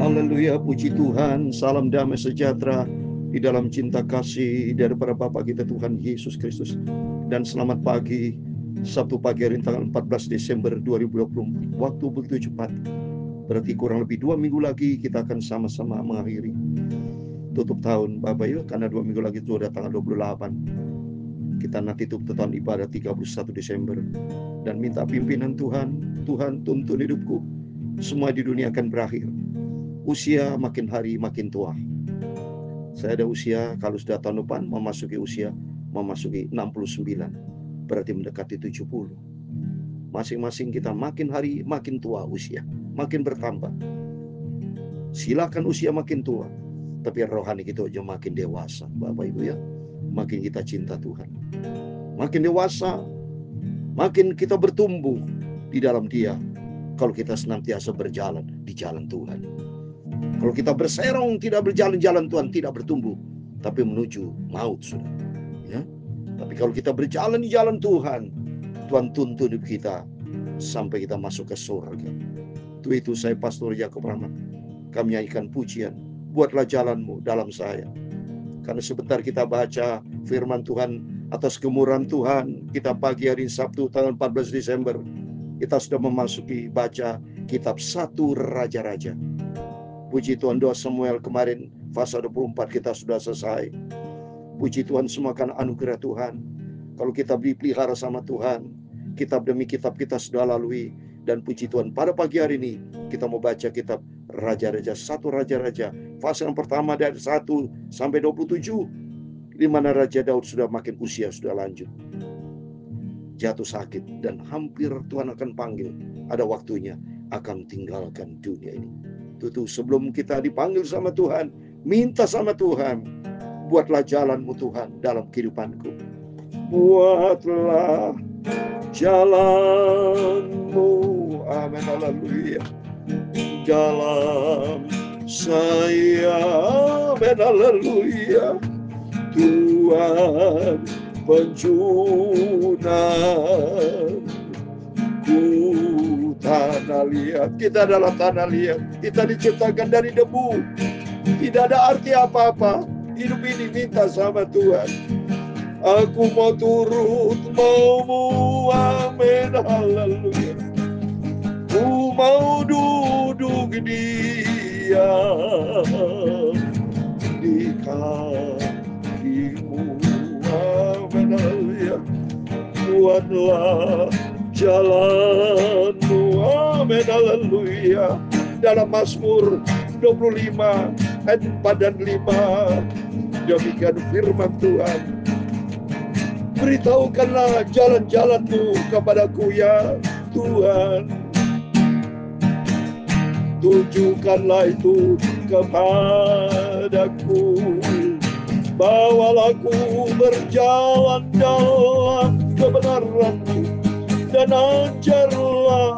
Haleluya, puji Tuhan. Salam damai sejahtera di dalam cinta kasih daripada Bapa kita Tuhan Yesus Kristus. Dan selamat pagi, Sabtu pagi hari tanggal 14 Desember 2020. Waktu begitu cepat. Berarti kurang lebih 2 minggu lagi kita akan sama-sama mengakhiri tutup tahun Bapak Ibu, karena 2 minggu lagi itu udah tanggal 28. Kita nanti tutup tahun ibadah 31 Desember. Dan minta pimpinan Tuhan, Tuhan tuntun hidupku. Semua di dunia akan berakhir. Usia makin hari makin tua. Saya ada usia, kalau sudah tahun depan memasuki 69. Berarti mendekati 70. Masing-masing kita makin hari makin tua usia, makin bertambah. Silakan usia makin tua, tapi rohani kita aja makin dewasa, Bapak Ibu ya. Makin kita cinta Tuhan. Makin dewasa, makin kita bertumbuh di dalam Dia. Kalau kita senantiasa berjalan di jalan Tuhan. Kalau kita berserong tidak berjalan jalan Tuhan, tidak bertumbuh, tapi menuju maut sudah. Ya. Tapi kalau kita berjalan di jalan Tuhan, Tuhan tuntun hidup kita sampai kita masuk ke surga. Itu saya Pastor Yakob Rahmat. Kami nyanyikan pujian, buatlah jalanmu dalam saya. Karena sebentar kita baca firman Tuhan atas kemurahan Tuhan. Kita pagi hari Sabtu tanggal 14 Desember. Kita sudah memasuki baca kitab 1 Raja-Raja. Puji Tuhan, doa Samuel kemarin fase 24 kita sudah selesai. Puji Tuhan, semua karena anugerah Tuhan. Kalau kita dipelihara sama Tuhan, kitab demi kitab kita sudah lalui. Dan puji Tuhan, pada pagi hari ini kita mau baca kitab Raja-Raja, 1 Raja-Raja. Fase yang pertama dari 1 sampai 27. Di mana Raja Daud sudah makin usia, sudah lanjut. Jatuh sakit dan hampir Tuhan akan panggil. Ada waktunya akan tinggalkan dunia ini. Tuh sebelum kita dipanggil sama Tuhan, minta sama Tuhan, buatlah jalanmu Tuhan dalam kehidupanku. Buatlah jalanmu, amin, haleluya, dalam saya, amin, haleluya. Tuhan penjunan ku tanah liat. Kita adalah tanah liat. Kita diciptakan dari debu. Tidak ada arti apa-apa. Hidup ini minta sama Tuhan. Aku mau turut maumu, amin, haleluya. Ku mau duduk diam di kakimu, amin, haleluya. Buatlah jalanmu, amin, haleluya. Dalam Mazmur 25 ayat 4 dan 5, demikian firman Tuhan. Beritahukanlah jalan-jalanmu kepadaku ya Tuhan. Tunjukkanlah itu kepadaku. Bawalah aku berjalan dalam kebenaran-Mu dan ajarlah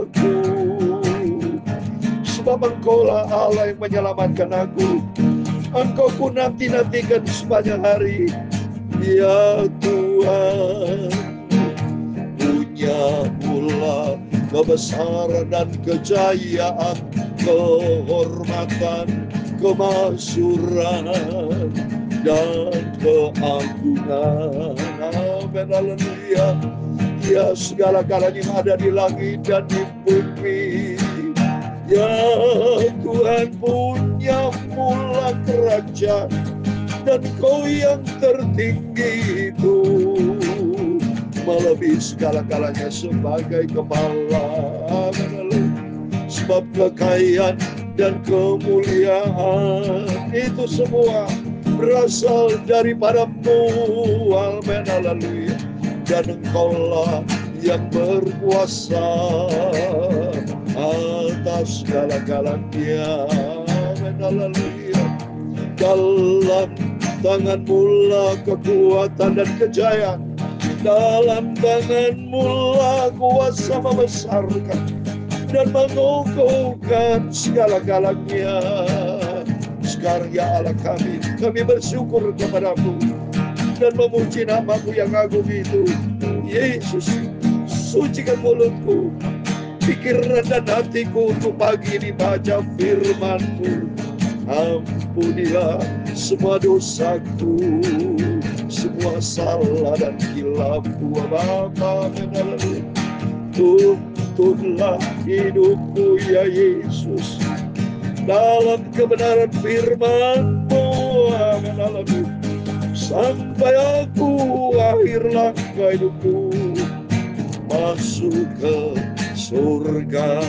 aku. Sebab Engkaulah Allah yang menyelamatkan aku. Engkau ku nanti-nantikan sepanjang hari. Ya Tuhan, punya pula kebesaran dan kejayaan, kehormatan, kemasyuran dan keagungan. Amin, haleluya. Ya, segala-galanya yang ada di langit dan di bumi. Ya Tuhan, punya mula kerajaan, dan Kau yang tertinggi itu melebihi segala-galanya sebagai kepala. Sebab kekayaan dan kemuliaan itu semua berasal daripada-Mu, amin, haleluya. Dan Engkaulah yang berkuasa atas segala-galanya, amin, haleluya. Dalam tangan-Mu lah kekuatan dan kejayaan. Dalam tangan-Mu lah kuasa membesarkan dan mengukuhkan segala-galanya. Sekarang ya Allah kami bersyukur kepada-Mu dan memuji nama-Mu yang agung itu. Yesus, sucikan mulutku, pikiran dan hatiku untuk pagi ini baca firman-Mu. Ampunilah semua dosaku, semua salah dan kilapku, Bapa. Tuntunlah hidupku ya Yesus dalam kebenaran firman-Mu. Amin. Sampai aku akhir langkah hidupku masuk ke surga.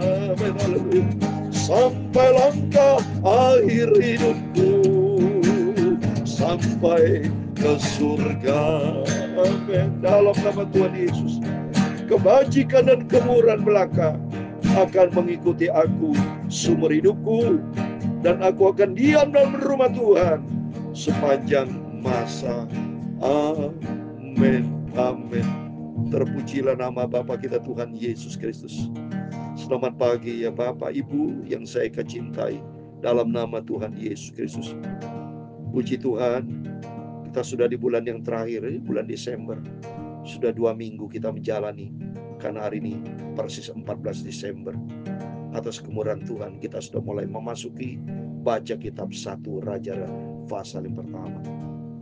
Amin. Sampai langkah akhir hidupku sampai ke surga. Amin. Dalam nama Tuhan Yesus, kebajikan dan kemurahan belaka akan mengikuti aku seumur hidupku, dan aku akan diam dalam rumah Tuhan sepanjang masa. Amin. Amin. Terpujilah nama Bapa kita Tuhan Yesus Kristus. Selamat pagi ya Bapak Ibu yang saya cintai, dalam nama Tuhan Yesus Kristus. Puji Tuhan, kita sudah di bulan yang terakhir, bulan Desember. Sudah 2 minggu kita menjalani, karena hari ini persis 14 Desember. Atas kemurahan Tuhan kita sudah mulai memasuki baca kitab 1 Raja pasal yang pertama.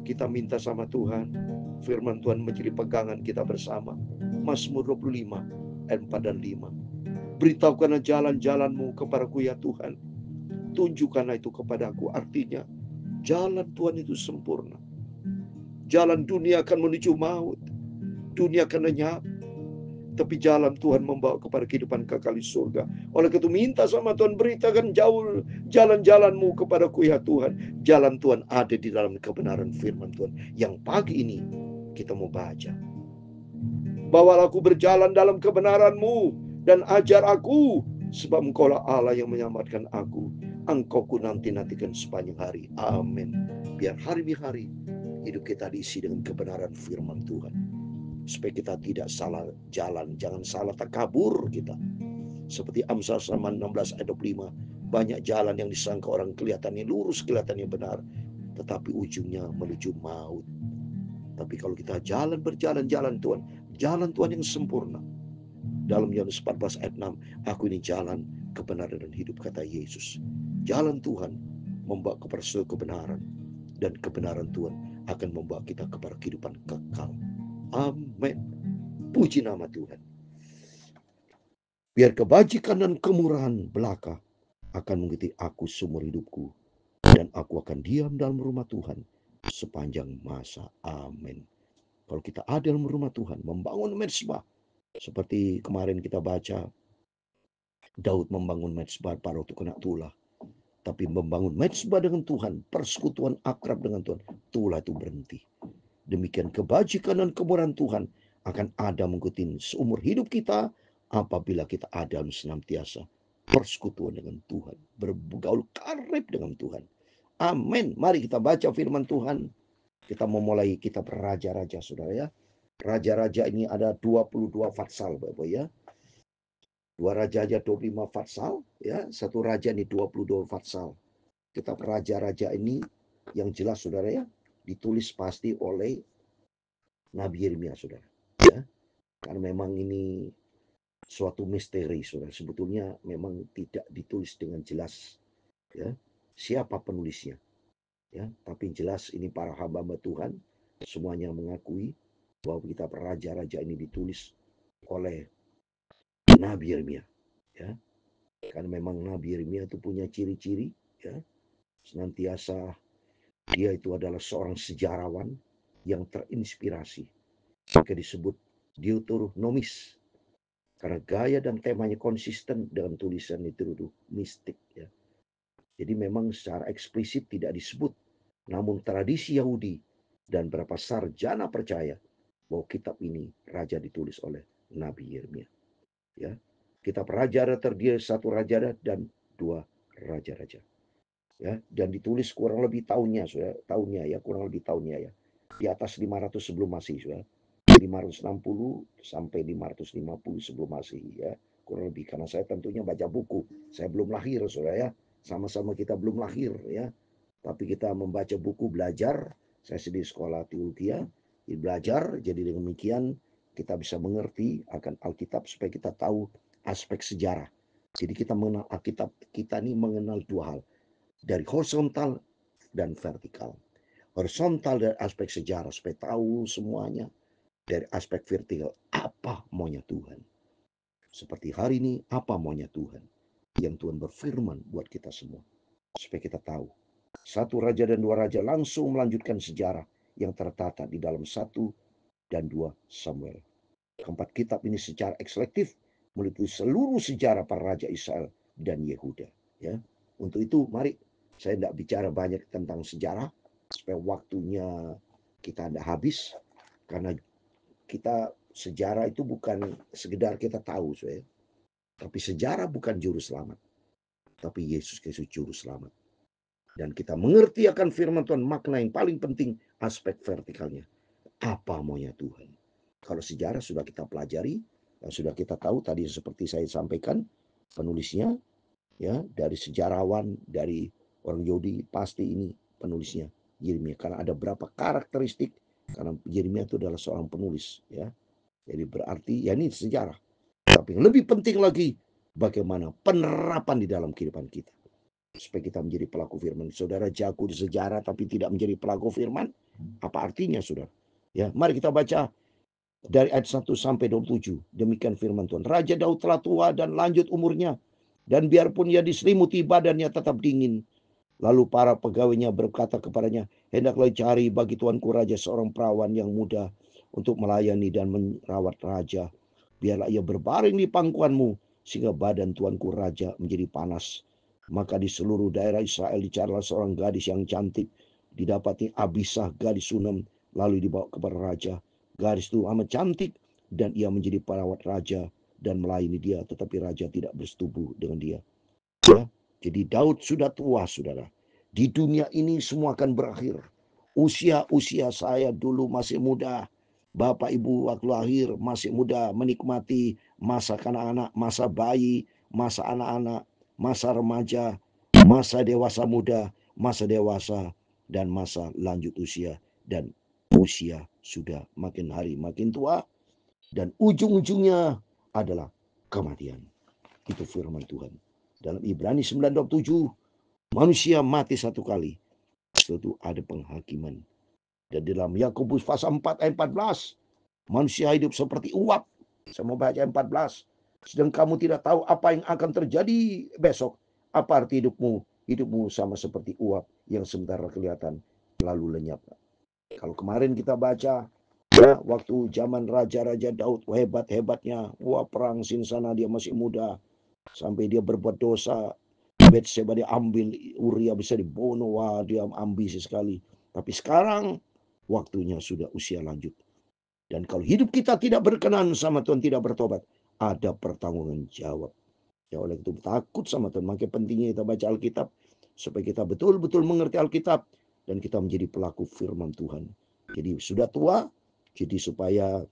Kita minta sama Tuhan, firman Tuhan menjadi pegangan kita bersama. Mazmur 25 ayat 4 dan 5. Beritahukanlah jalan-jalan-Mu kepadaku ya Tuhan, tunjukkanlah itu kepadaku. Artinya jalan Tuhan itu sempurna. Jalan dunia akan menuju maut, dunia akan lenyap, tapi jalan Tuhan membawa kepada kehidupan kekal di surga. Oleh itu minta sama Tuhan, beritakan jauh jalan-jalan-Mu kepadaku ya Tuhan. Jalan Tuhan ada di dalam kebenaran firman Tuhan yang pagi ini kita mau baca. Bawalah aku berjalan dalam kebenaran-Mu dan ajar aku, sebab Engkaulah Allah yang menyelamatkan aku. Engkau ku nanti-nantikan sepanjang hari. Amin. Biar hari-hari hidup kita diisi dengan kebenaran firman Tuhan, supaya kita tidak salah jalan, jangan salah takabur kita. Seperti Amsal 16 ayat 25, banyak jalan yang disangka orang kelihatannya lurus, kelihatannya benar, tetapi ujungnya menuju maut. Tapi kalau kita berjalan Tuhan, jalan Tuhan yang sempurna. Dalam Yohanes 14 ayat 6, aku ini jalan, kebenaran dan hidup, kata Yesus. Jalan Tuhan membawa kepada kebenaran, dan kebenaran Tuhan akan membawa kita kepada kehidupan kekal. Amin. Puji nama Tuhan. Biar kebajikan dan kemurahan belaka akan mengikuti aku seumur hidupku, dan aku akan diam dalam rumah Tuhan sepanjang masa. Amin. Kalau kita ada dalam rumah Tuhan, membangun mezbah, seperti kemarin kita baca, Daud membangun mezbah pada waktu kena tulah. Tapi membangun mezbah dengan Tuhan, persekutuan akrab dengan Tuhan, tulah itu berhenti. Demikian kebajikan dan kemurahan Tuhan akan ada mengikuti seumur hidup kita apabila kita ada senantiasa persekutuan dengan Tuhan, bergaul karib dengan Tuhan. Amin. Mari kita baca firman Tuhan. Kita memulai kitab Raja-Raja, saudara ya. Raja-Raja ini ada 22 fatsal, Bapak ya. 2 Raja-Raja 25 fatsal, ya. 1 Raja ini 22 fatsal. Kitab Raja-Raja ini yang jelas, saudara ya, ditulis pasti oleh Nabi Yeremia, saudara. Ya. Karena memang ini suatu misteri, saudara. Sebetulnya memang tidak ditulis dengan jelas, ya, siapa penulisnya. Ya, tapi jelas ini para hamba-hamba Tuhan semuanya mengakui bahwa kitab Raja-Raja ini ditulis oleh Nabi Yeremia, ya. Karena memang Nabi Yeremia itu punya ciri-ciri, ya, senantiasa dia itu adalah seorang sejarawan yang terinspirasi. Maka disebut Deuteronomis, karena gaya dan temanya konsisten dengan tulisan itu mistik, ya. Jadi memang secara eksplisit tidak disebut, namun tradisi Yahudi dan beberapa sarjana percaya bahwa kitab ini Raja ditulis oleh Nabi Yeremia. Ya, kitab Raja terdiri 1 Raja dan 2 Raja-Raja. Ya, dan ditulis kurang lebih tahunnya ya, di atas 500 sebelum Masehi, saudara. 560 sampai 550 sebelum Masehi, ya, kurang lebih. Karena saya tentunya baca buku, saya belum lahir, saudara ya. Sama-sama kita belum lahir, ya. Tapi kita membaca buku, belajar. Saya sendiri sekolah teologi, belajar. Jadi dengan demikian kita bisa mengerti akan Alkitab supaya kita tahu aspek sejarah. Jadi kita mengenal Alkitab, kita ini mengenal dua hal. Dari horizontal dan vertikal. Horizontal dari aspek sejarah, supaya tahu semuanya. Dari aspek vertikal, apa maunya Tuhan. Seperti hari ini, apa maunya Tuhan. Yang Tuhan berfirman buat kita semua. Supaya kita tahu. Satu raja dan dua raja langsung melanjutkan sejarah yang tertata di dalam 1 dan 2 Samuel. Keempat kitab ini secara ekselektif meliputi seluruh sejarah para raja Israel dan Yehuda. Ya, untuk itu mari saya tidak bicara banyak tentang sejarah supaya waktunya kita tidak habis, karena kita sejarah itu bukan sekedar kita tahu, saya. Tapi sejarah bukan juru selamat, tapi Yesus Kristus juru selamat. Dan kita mengerti akan firman Tuhan, makna yang paling penting aspek vertikalnya. Apa maunya Tuhan? Kalau sejarah sudah kita pelajari, dan sudah kita tahu tadi seperti saya sampaikan, penulisnya ya dari sejarawan, dari orang Yahudi, pasti ini penulisnya Yeremia, karena ada berapa karakteristik, karena Yeremia itu adalah seorang penulis, ya. Jadi berarti ya ini sejarah. Tapi yang lebih penting lagi, bagaimana penerapan di dalam kehidupan kita supaya kita menjadi pelaku firman. Saudara jago di sejarah tapi tidak menjadi pelaku firman, apa artinya, saudara? Ya, mari kita baca dari ayat 1 sampai 27. Demikian firman Tuhan. Raja Daud telah tua dan lanjut umurnya, dan biarpun ia diselimuti badannya tetap dingin. Lalu para pegawainya berkata kepadanya, hendaklah cari bagi tuanku raja seorang perawan yang muda untuk melayani dan merawat raja. Biarlah ia berbaring di pangkuanmu, sehingga badan tuanku raja menjadi panas. Maka di seluruh daerah Israel dicarilah seorang gadis yang cantik. Didapati Abisah gadis Sunem, lalu dibawa kepada raja. Gadis itu amat cantik, dan ia menjadi perawat raja dan melayani dia, tetapi raja tidak bersetubuh dengan dia. Ya, jadi Daud sudah tua, saudara. Di dunia ini semua akan berakhir. Usia saya dulu masih muda. Bapak ibu waktu lahir masih muda, menikmati masa kanak-kanak, masa bayi, masa anak-anak, masa remaja, masa dewasa muda, masa dewasa, dan masa lanjut usia. Dan usia sudah makin hari makin tua, dan ujung-ujungnya adalah kematian. Itu firman Tuhan. Dalam Ibrani 9:27, manusia mati satu kali, setelah itu ada penghakiman. Dan dalam Yakobus pasal 4 ayat 14, manusia hidup seperti uap. Saya mau baca 14. Sedang kamu tidak tahu apa yang akan terjadi besok. Apa arti hidupmu? Hidupmu sama seperti uap yang sementara kelihatan lalu lenyap. Kalau kemarin kita baca, ya, waktu zaman Raja-Raja Daud, hebat-hebatnya, wah perang sinsana, dia masih muda. Sampai dia berbuat dosa, Batseba dia ambil, Uria bisa dibunuh, wah dia ambisi sekali. Tapi sekarang waktunya sudah usia lanjut. Dan kalau hidup kita tidak berkenan sama Tuhan, tidak bertobat, ada pertanggungan jawab. Ya, oleh itu takut sama Tuhan. Makanya pentingnya kita baca Alkitab, supaya kita betul-betul mengerti Alkitab, dan kita menjadi pelaku firman Tuhan. Jadi sudah tua, jadi supaya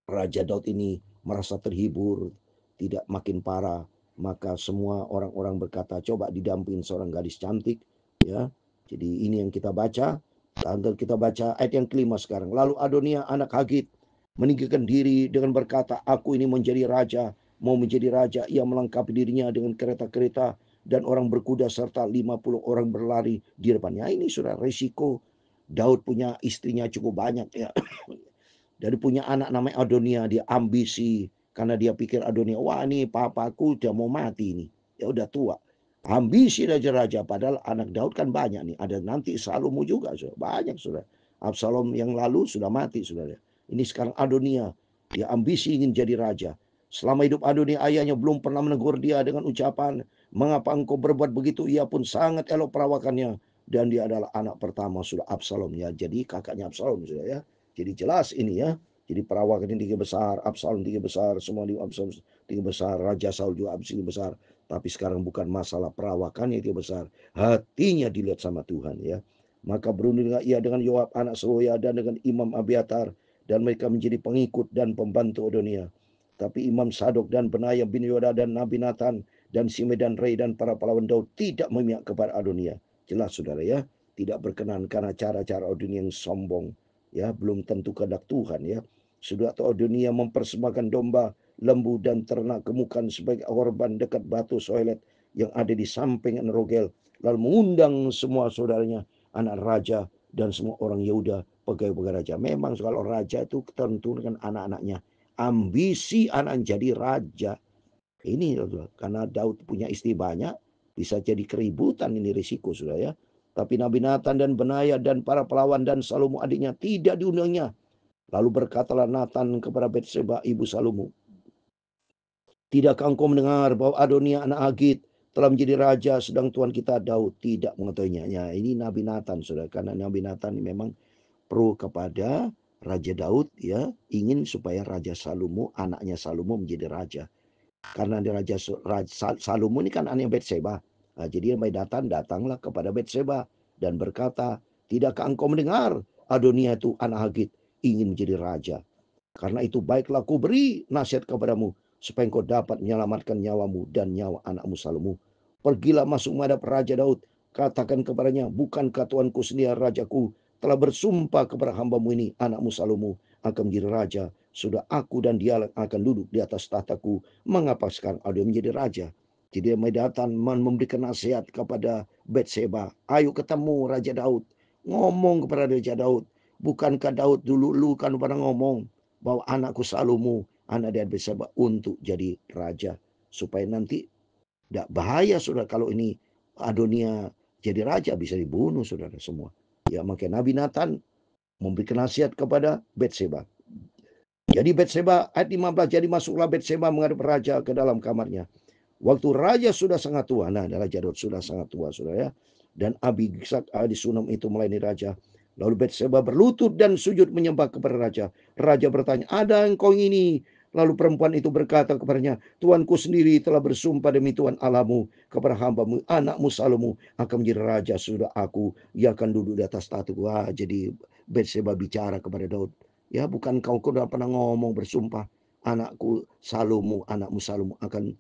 Raja Daud ini merasa terhibur, tidak makin parah, maka semua orang-orang berkata, coba didampingin seorang gadis cantik, ya. Jadi ini yang kita baca. Dan kita baca ayat yang kelima sekarang. Lalu Adonia anak Hagit meninggikan diri dengan berkata, aku ini menjadi raja, mau menjadi raja. Ia melengkapi dirinya dengan kereta-kereta dan orang berkuda serta 50 orang berlari di depannya. Ini sudah resiko. Daud punya istrinya cukup banyak, ya. Dari punya anak namanya Adonia, dia ambisi karena dia pikir Adonia, wah ini papaku udah mau mati nih, ya udah tua. Ambisi raja-raja, padahal anak Daud kan banyak nih. Ada nanti Salomo juga, sudah banyak sudah. Absalom yang lalu sudah mati sudah. Ini sekarang Adonia, dia ambisi ingin jadi raja. Selama hidup Adonia, ayahnya belum pernah menegur dia dengan ucapan, mengapa engkau berbuat begitu? Ia pun sangat elok perawakannya, dan dia adalah anak pertama sudah Absalom, ya. Jadi kakaknya Absalom sudah, ya. Jadi jelas ini, ya. Jadi perawakan ini tinggi besar, Absalom tinggi besar, semua di Absalom tinggi besar, Raja Saul juga tinggi besar. Tapi sekarang bukan masalah perawakannya itu besar, hatinya dilihat sama Tuhan, ya. Maka berundinglah ia dengan Yoab anak Seruya dan dengan Imam Abiatar, dan mereka menjadi pengikut dan pembantu Adonia. Tapi Imam Sadok dan Benaya bin Yoda dan Nabi Nathan dan Simei dan Rei dan para pahlawan Daud tidak memihak kepada Adonia. Jelas saudara, ya, tidak berkenan karena cara-cara Adonia yang sombong, ya, belum tentu kehendak Tuhan, ya. Sudah Adonia mempersembahkan domba lembu dan ternak gemukan sebagai korban dekat batu Sohelet yang ada di samping Enrogel, lalu mengundang semua saudaranya, anak raja dan semua orang Yehuda, pegawai-pegawai raja. Memang kalau raja itu tentu dengan anak-anaknya, ambisi anak jadi raja. Ini karena Daud punya istri banyak, bisa jadi keributan, ini risiko sudah ya. Tapi Nabi Nathan dan Benaya dan para pelawan dan Salomo adiknya tidak diundangnya. Lalu berkatalah Nathan kepada Batseba ibu Salomo, tidakkah engkau mendengar bahwa Adonia anak Hagit telah menjadi raja, sedang tuan kita Daud tidak mengetahuinya. Ya, ini Nabi Nathan sudah, karena Nabi Nathan memang pro kepada Raja Daud, ya, ingin supaya Raja Salomo, anaknya Salomo menjadi raja. Karena Raja Salomo ini kan anaknya Batseba. Nah, jadi Nabi Nathan datanglah kepada Batseba dan berkata, tidakkah engkau mendengar Adonia itu anak Hagit ingin menjadi raja? Karena itu baiklah ku beri nasihat kepadamu, supaya engkau dapat menyelamatkan nyawamu dan nyawa anakmu Salomo. Pergilah masuk menghadap Raja Daud, katakan kepadanya, bukankah tuanku sendiri rajaku telah bersumpah kepada hambamu ini, anakmu Salomo akan menjadi raja. Sudah aku dan dia akan duduk di atas tahtaku. Mengapa sekarang dia menjadi raja? Jadi Nathan memberikan nasihat kepada Batseba. Ayo ketemu Raja Daud. Ngomong kepada Raja Daud. Bukankah Daud dulu lu kan pernah ngomong bahwa anakku Salomo, anak dia Batseba, untuk jadi raja. Supaya nanti tidak bahaya saudara kalau ini Adonia jadi raja, bisa dibunuh saudara semua. Ya, makanya Nabi Nathan memberikan nasihat kepada Batseba. Jadi Batseba ayat 15, jadi masuklah Batseba menghadap raja ke dalam kamarnya. Waktu raja sudah sangat tua, nah Raja Daud sudah sangat tua saudara ya. Dan Abisak di Sunam itu melayani raja. Lalu Batseba berlutut dan sujud menyembah kepada raja. Raja bertanya, ada engkau ini? Lalu perempuan itu berkata kepadanya, Tuanku sendiri telah bersumpah demi Tuhan Allahmu kepada hambamu, anakmu Salomo akan menjadi raja. Sudah aku, ia akan duduk di atas tahtaku. Wah, jadi Batseba bicara kepada Daud. Ya, bukan kau sudah pernah ngomong bersumpah, anakku Salomo, anakmu Salomo akan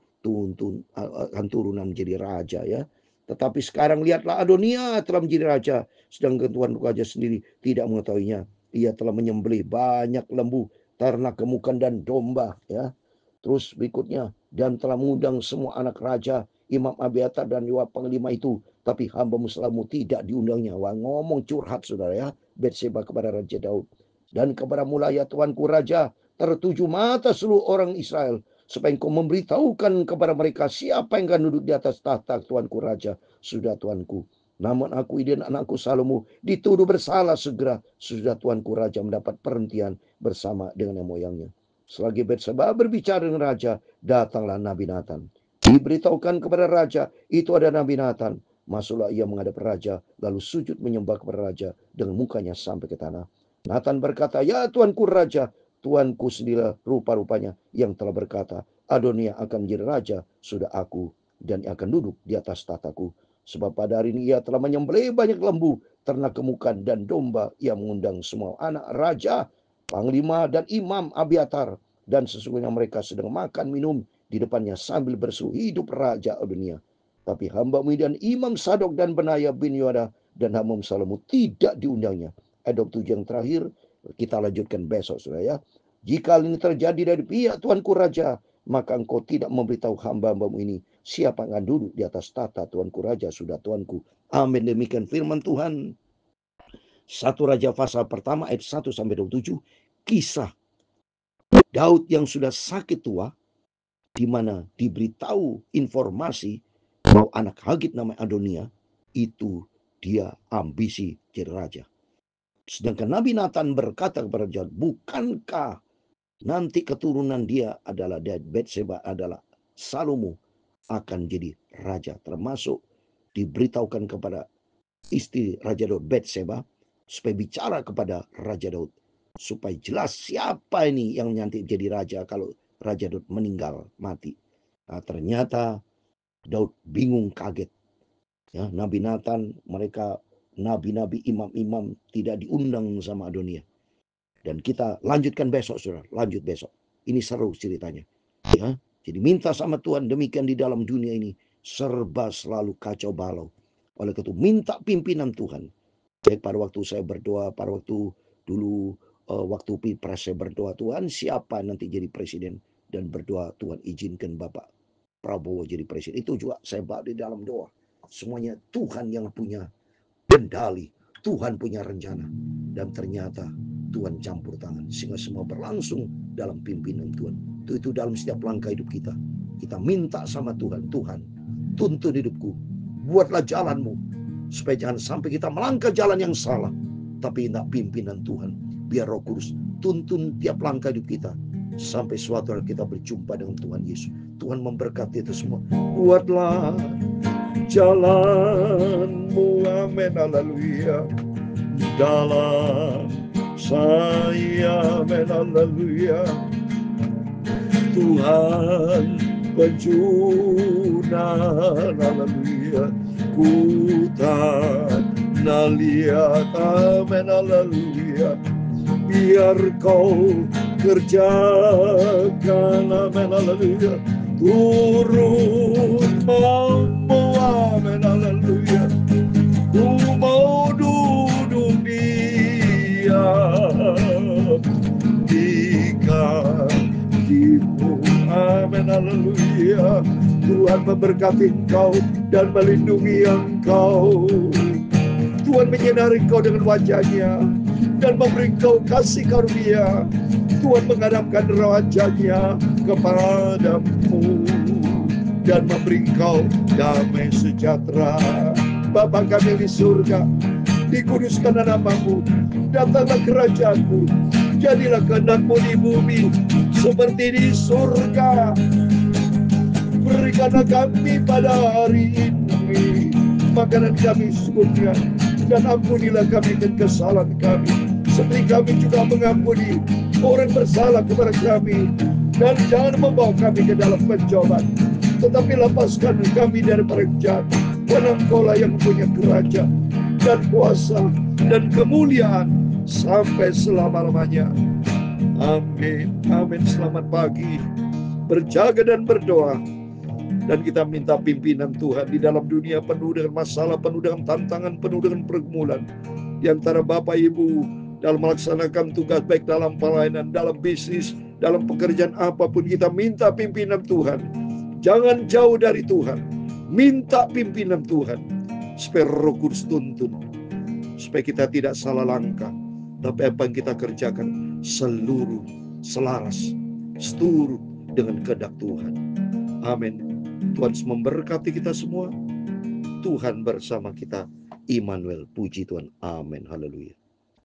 turunan menjadi raja ya. Tetapi sekarang lihatlah Adonia telah menjadi raja, sedangkan tuan raja sendiri tidak mengetahuinya. Ia telah menyembelih banyak lembu, ternak gemukan dan domba ya. Terus berikutnya, dan telah mengundang semua anak raja, Imam Abiatar dan Yoab panglima itu, tapi hamba-Mu Salomo tidak diundangnya. Wah, ngomong curhat saudara ya, Batseba kepada Raja Daud. Dan kepada mulanya tuanku raja, tertuju mata seluruh orang Israel, supaya engkau memberitahukan kepada mereka siapa yang akan duduk di atas tahta tuanku raja. Sudah tuanku. Namun aku dan anakku Salomo dituduh bersalah segera. Sudah tuanku raja mendapat perhentian bersama dengan moyangnya. Selagi Batseba berbicara dengan raja, datanglah Nabi Nathan. Diberitahukan kepada raja, itu ada Nabi Nathan. Masuklah ia menghadap raja, lalu sujud menyembah kepada raja dengan mukanya sampai ke tanah. Nathan berkata, ya tuanku raja, tuanku sendirilah rupa-rupanya yang telah berkata, Adonia akan menjadi raja, sudah aku, dan akan duduk di atas tahtaku. Sebab pada hari ini ia telah menyembelih banyak lembu, ternak gemukan, dan domba. Ia mengundang semua anak raja, panglima, dan imam Abiatar. Dan sesungguhnya mereka sedang makan minum di depannya sambil berseru, hidup Raja Adonia. Tapi hamba-Mu dan Imam Sadok dan Benaya bin Yoda dan hamba Salomo tidak diundangnya. Ayat 27 yang terakhir, kita lanjutkan besok saudara ya. Jika ini terjadi dari pihak tuanku raja, maka engkau tidak memberitahu hamba-hambamu ini siapa yang akan duduk di atas tata tuanku raja, sudah tuanku. Amin. Demikian firman Tuhan. 1 Raja pasal pertama ayat 1 sampai 27, kisah Daud yang sudah sakit tua, di mana diberitahu informasi bahwa anak Hagit namanya Adonia itu dia ambisi jadi raja. Sedangkan Nabi Nathan berkata kepada Daud, bukankah nanti keturunan dia adalah Batseba adalah Salomo akan jadi raja, termasuk diberitahukan kepada istri Raja Daud Batseba supaya bicara kepada Raja Daud supaya jelas siapa ini yang nanti jadi raja kalau Raja Daud meninggal mati. Nah, ternyata Daud bingung, kaget. Ya, Nabi Nathan, mereka nabi-nabi, imam-imam tidak diundang sama Adonia. Dan kita lanjutkan besok, saudara. Lanjut besok. Ini seru ceritanya. Ya, jadi minta sama Tuhan, demikian di dalam dunia ini serba selalu kacau balau. Oleh itu minta pimpinan Tuhan. Baik pada waktu saya berdoa, pada waktu dulu waktu pilpres saya berdoa, Tuhan siapa nanti jadi presiden. dan berdoa, Tuhan izinkan Bapak Prabowo jadi presiden. Itu juga saya bawa di dalam doa. Semuanya Tuhan yang punya kendali, Tuhan punya rencana. Dan ternyata Tuhan campur tangan sehingga semua berlangsung dalam pimpinan Tuhan. Itu dalam setiap langkah hidup kita. Kita minta sama Tuhan, Tuhan tuntun hidupku, buatlah jalanmu, supaya jangan sampai kita melangkah jalan yang salah, tapi tidak pimpinan Tuhan. Biar Roh Kudus tuntun tiap langkah hidup kita, sampai suatu hari kita berjumpa dengan Tuhan Yesus. Tuhan memberkati itu semua. Buatlah jalanmu, amin, haleluya, dalam saya, amin, haleluya. Tuhan penjunan, haleluya, ku tanah liat, amin, haleluya. Biar kau kerjakan, amin, haleluya, turut mampu, amin, haleluya. Ku mau duduk diam di kakimu, amin, haleluya. Tuhan memberkati engkau dan melindungi engkau. Tuhan menyinari engkau dengan wajahnya dan memberi engkau kasih karunia. Tuhan menghadapkan wajahnya kepadamu dan memberi engkau damai sejahtera. Bapa kami di surga, dikuduskanlah namamu, datanglah kerajaanmu, jadilah kehendakmu di bumi seperti di surga. Berikanlah kami pada hari ini makanan kami secukupnya, dan ampunilah kami dan kesalahan kami, seperti kami juga mengampuni orang bersalah kepada kami. Dan jangan membawa kami ke dalam pencobaan, tetapi lepaskan kami dari jahat. Karena Engkaulah yang punya kerajaan dan kuasa dan kemuliaan sampai selama-lamanya. Amin. Amin. Selamat pagi. Berjaga dan berdoa. Dan kita minta pimpinan Tuhan di dalam dunia penuh dengan masalah, penuh dengan tantangan, penuh dengan pergumulan. Di antara Bapak Ibu dalam melaksanakan tugas, baik dalam pelayanan, dalam bisnis, dalam pekerjaan apapun, kita minta pimpinan Tuhan. Jangan jauh dari Tuhan. Minta pimpinan Tuhan supaya Roh Kudus tuntun, supaya kita tidak salah langkah, tapi apa yang kita kerjakan seluruh selaras, seturut dengan kehendak Tuhan. Amin. Tuhan memberkati kita semua. Tuhan bersama kita. Immanuel, puji Tuhan. Amin. Haleluya.